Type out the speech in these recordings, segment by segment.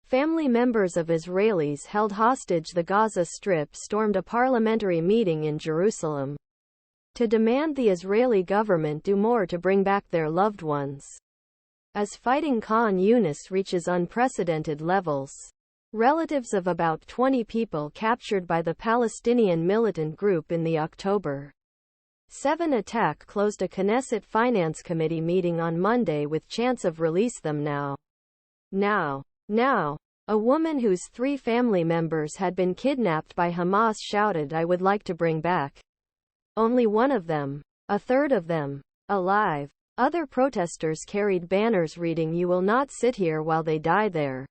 family members of Israelis held hostage the Gaza Strip stormed a parliamentary meeting in Jerusalem to demand the Israeli government do more to bring back their loved ones. As fighting Khan Younis reaches unprecedented levels, relatives of about 20 people captured by the Palestinian militant group in the October 7 attack closed a Knesset Finance Committee meeting on Monday with chants of release them now. Now. A woman whose 3 family members had been kidnapped by Hamas shouted, "I would like to bring back only one of them, a third of them, alive." Other protesters carried banners reading, "You will not sit here while they die there."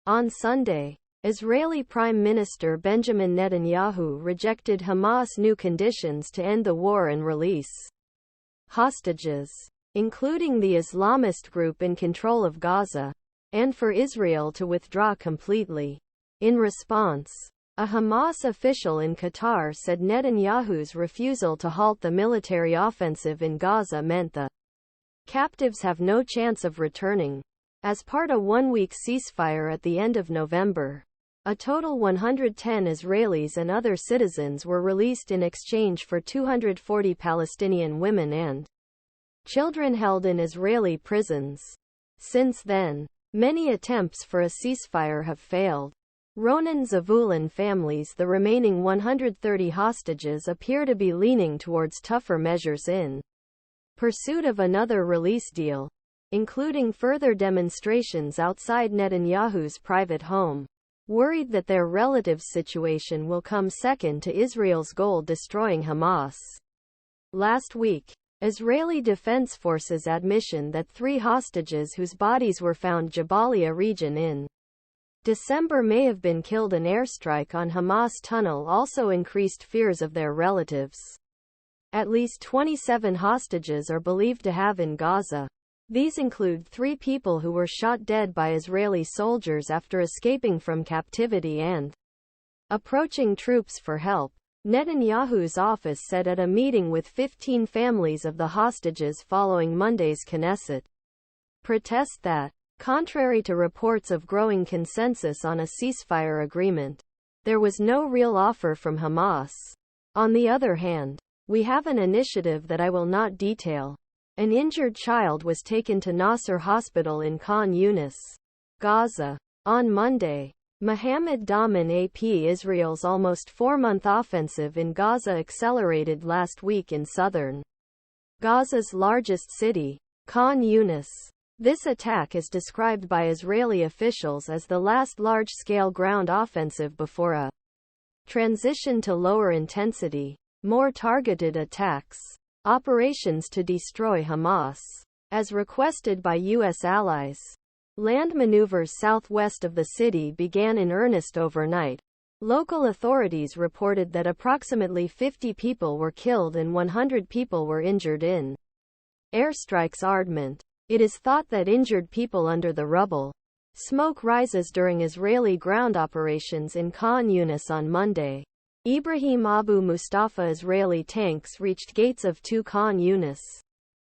On Sunday, Israeli Prime Minister Benjamin Netanyahu rejected Hamas' new conditions to end the war and release hostages, including the Islamist group in control of Gaza, and for Israel to withdraw completely. In response, a Hamas official in Qatar said Netanyahu's refusal to halt the military offensive in Gaza meant the captives have no chance of returning. As part of a one-week ceasefire at the end of November, a total 110 Israelis and other citizens were released in exchange for 240 Palestinian women and children held in Israeli prisons. Since then, many attempts for a ceasefire have failed. Ronen Zvulun Families, the remaining 130 hostages, appear to be leaning towards tougher measures in pursuit of another release deal, including further demonstrations outside Netanyahu's private home, worried that their relatives' situation will come second to Israel's goal destroying Hamas. Last week, Israeli Defense Forces admission that 3 hostages whose bodies were found Jabaliya region in December may have been killed. An airstrike on Hamas tunnel also increased fears of their relatives. At least 27 hostages are believed to have in Gaza. These include 3 people who were shot dead by Israeli soldiers after escaping from captivity and approaching troops for help. Netanyahu's office said at a meeting with 15 families of the hostages following Monday's Knesset protest that, contrary to reports of growing consensus on a ceasefire agreement, there was no real offer from Hamas. On the other hand, we have an initiative that I will not detail. An injured child was taken to Nasser hospital in Khan Younis, Gaza. On Monday, Muhammed DahmanAP Israel's almost 4-month offensive in Gaza accelerated last week in southern Gaza's largest city, Khan Younis. This attack is described by Israeli officials as the last large-scale ground offensive before a transition to lower intensity, more targeted attacks, operations to destroy Hamas, as requested by U.S. allies. Land maneuvers southwest of the city began in earnest overnight. Local authorities reported that approximately 50 people were killed and 100 people were injured in airstrikes. Ardment. It is thought that injured people under the rubble. Smoke rises during Israeli ground operations in Khan Younis on Monday. Ibrahim Abu Mustafa Israeli tanks reached gates of 2 Khan Younis.